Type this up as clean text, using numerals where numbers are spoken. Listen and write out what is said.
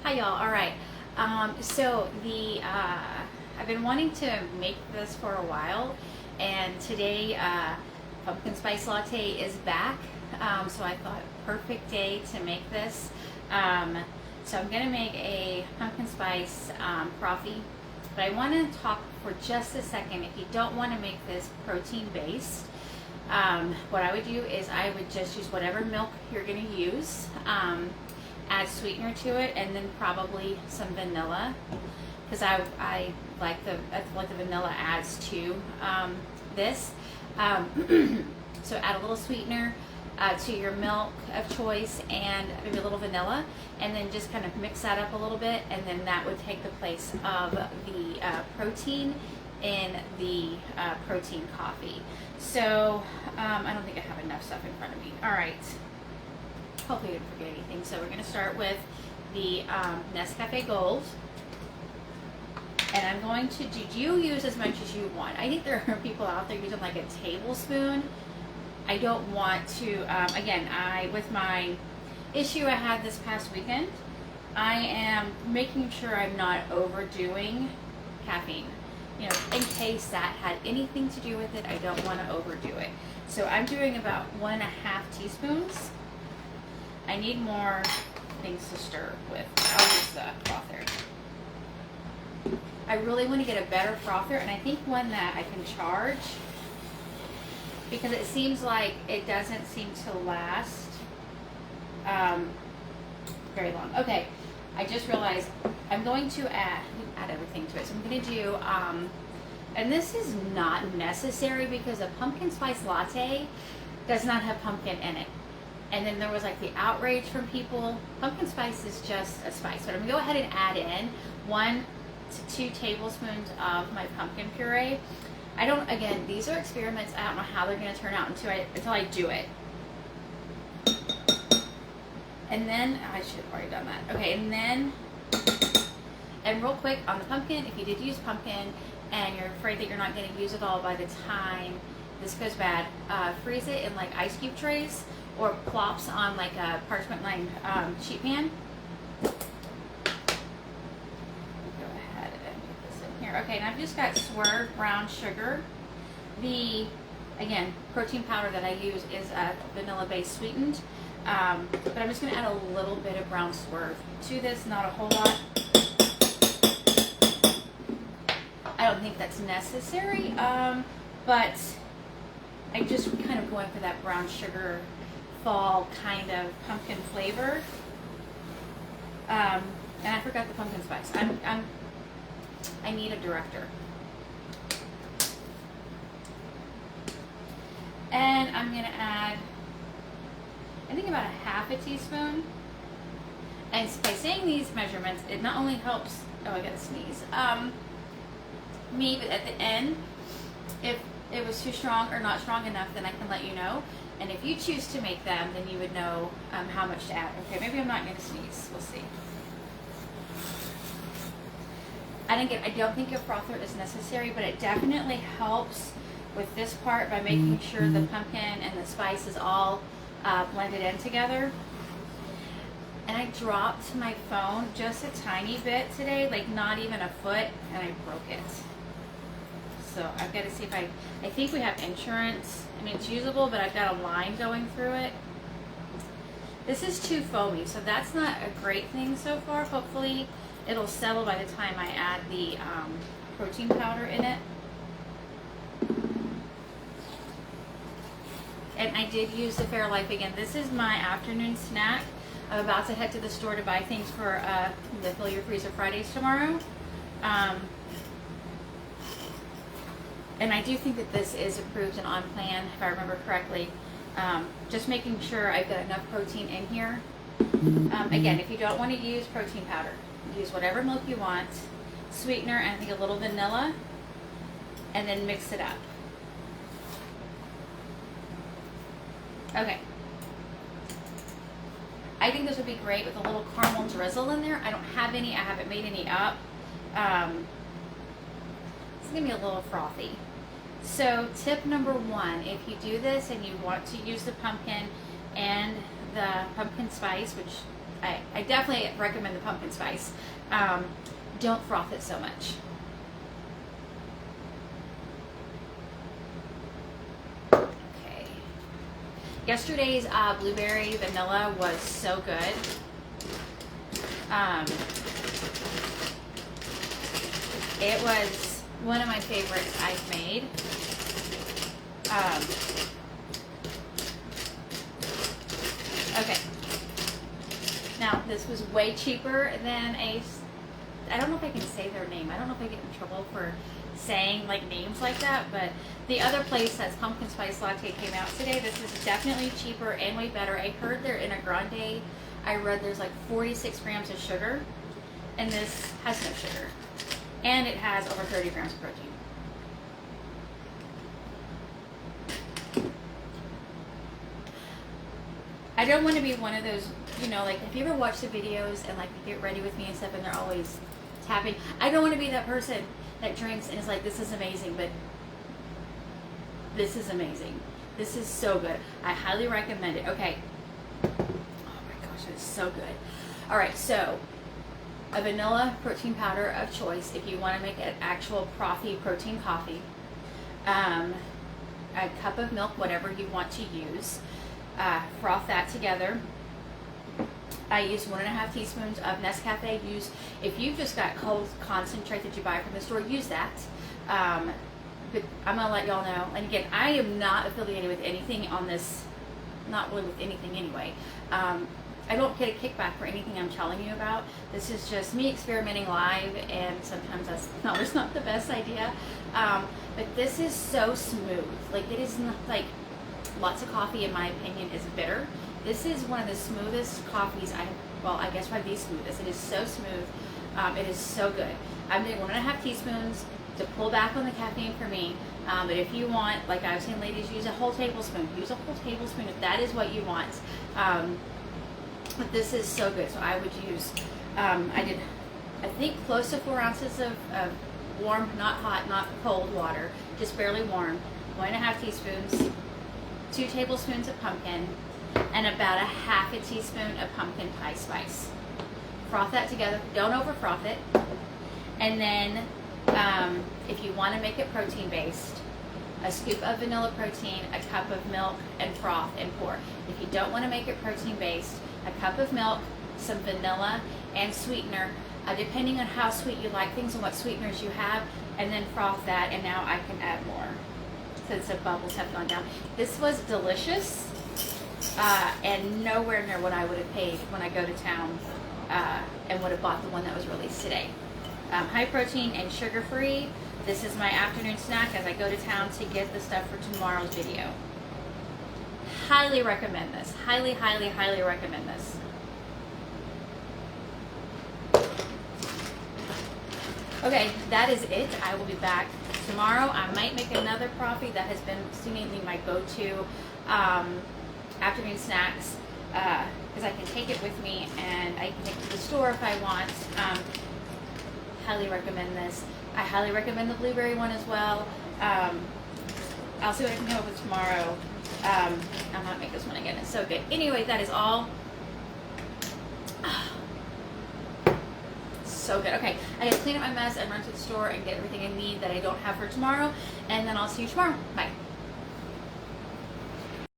Hi y'all. All right. I've been wanting to make this for a while, and today pumpkin spice latte is back. So I thought perfect day to make this. So I'm gonna make a pumpkin spice proffee, but I want to talk for just a second. If you don't want to make this protein based, what I would do is I would just use whatever milk you're gonna use. Add sweetener to it, and then probably some vanilla, because I like the vanilla adds to this. So add a little sweetener to your milk of choice, and maybe a little vanilla, and then just kind of mix that up a little bit, and then that would take the place of the protein in the protein coffee. So I don't think I have enough stuff in front of me. All right. Hopefully I didn't forget anything. So we're going to start with the Nescafe Gold. And I'm going to you use as much as you want. I think there are people out there using like a tablespoon. I don't want to, again, with my issue I had this past weekend, I am making sure I'm not overdoing caffeine. You know, in case that had anything to do with it, I don't want to overdo it. So I'm doing about 1.5 teaspoons. I need more things to stir with. I'll use the frother. I really want to get a better frother, and I think one that I can charge, because it seems like it doesn't seem to last very long. Okay, I just realized I'm going to add everything to it. So I'm going to do, and this is not necessary because a pumpkin spice latte does not have pumpkin in it. And then there was like the outrage from people. Pumpkin spice is just a spice. But I'm going to go ahead and add in 1 to 2 tablespoons of my pumpkin puree. Again, these are experiments. I don't know how they're going to turn out until I do it. And then, I should have already done that. Okay, and real quick on the pumpkin, if you did use pumpkin and you're afraid that you're not going to use it all by the time this goes bad, freeze it in like ice cube trays, or plops on like a parchment lined sheet pan. Go ahead and put this in here. Okay, and I've just got Swerve brown sugar. The, again, protein powder that I use is vanilla based sweetened, but I'm just going to add a little bit of brown Swerve to this, not a whole lot. I don't think that's necessary, but I'm just kind of going for that brown sugar fall kind of pumpkin flavor. And I forgot the pumpkin spice. I need a director. And I'm gonna add, I think about 1/2 teaspoon. And by saying these measurements, it not only helps, oh, I gotta sneeze, me, but at the end, if it was too strong or not strong enough, then I can let you know. And if you choose to make them, then you would know how much to add. Okay, maybe I'm not going to sneeze. We'll see. I don't think a frother is necessary, but it definitely helps with this part by making sure the pumpkin and the spice is all blended in together. And I dropped my phone just a tiny bit today, like not even a foot, and I broke it. So I've got to see if I think we have insurance. I mean, it's usable, but I've got a line going through it. This is too foamy, so that's not a great thing so far. Hopefully it'll settle by the time I add the protein powder in it. And I did use the Fairlife again. This is my afternoon snack. I'm about to head to the store to buy things for the Fill Your Freezer Fridays tomorrow. And I do think that this is approved and on plan, if I remember correctly. Just making sure I've got enough protein in here. Again, if you don't want to use protein powder, use whatever milk you want, sweetener, and I think a little vanilla, and then mix it up. Okay. I think this would be great with a little caramel drizzle in there. I don't have any. I haven't made any up. It's going to be a little frothy. So tip number 1, if you do this and you want to use the pumpkin and the pumpkin spice, which I definitely recommend the pumpkin spice. Don't froth it so much. Okay. Yesterday's blueberry vanilla was so good. It was one of my favorites I've made. Okay. Now, this was way cheaper than I don't know if I can say their name. I don't know if I get in trouble for saying like names like that, but the other place that's pumpkin spice latte came out today. This is definitely cheaper and way better. I heard they're in a grande. I read there's like 46 grams of sugar, and this has no sugar. And it has over 30 grams of protein. I don't want to be one of those, you know, like if you ever watch the videos and like you get ready with me and stuff and they're always tapping. I don't want to be that person that drinks and is like, this is amazing, but this is amazing. This is so good. I highly recommend it. Okay. Oh my gosh, it's so good. All right, so a vanilla protein powder of choice if you want to make an actual proffee protein coffee. A cup of milk, whatever you want to use. Froth that together. I use 1.5 teaspoons of Nescafe. If you've just got cold concentrate that you buy from the store, use that. But I'm gonna let y'all know. And again, I am not affiliated with anything on this. Not really with anything anyway. I don't get a kickback for anything I'm telling you about. This is just me experimenting live, and sometimes that's always not the best idea. But this is so smooth. Like, it is not like lots of coffee, in my opinion, is bitter. This is one of the smoothest coffees I guess probably the smoothest. It is so smooth. It is so good. I'm doing 1.5 teaspoons to pull back on the caffeine for me. But if you want, like I was saying, ladies, use a whole tablespoon. Use a whole tablespoon if that is what you want. But this is so good. So I would use, I think close to 4 ounces of warm, not hot, not cold water, just barely warm. 1.5 teaspoons, 2 tablespoons of pumpkin, and about 1/2 teaspoon of pumpkin pie spice. Froth that together. Don't over froth it. And then if you want to make it protein based, a scoop of vanilla protein, a cup of milk, and froth and pour. If you don't want to make it protein based, a cup of milk, some vanilla, and sweetener, depending on how sweet you like things and what sweeteners you have, and then froth that, and now I can add more since the bubbles have gone down. This was delicious, and nowhere near what I would have paid when I go to town and would have bought the one that was released today. High protein and sugar free. This is my afternoon snack as I go to town to get the stuff for tomorrow's video. Highly recommend this. Highly, highly, highly recommend this. Okay, that is it. I will be back tomorrow. I might make another proffee. That has been seemingly my go-to afternoon snacks because I can take it with me and I can take it to the store if I want. Highly recommend this. I highly recommend the blueberry one as well. I'll see what I can come up with tomorrow. I might make this one again. It's so good. Anyway, that is all. So good. Okay, I gotta clean up my mess and run to the store and get everything I need that I don't have for tomorrow, and then I'll see you tomorrow. Bye.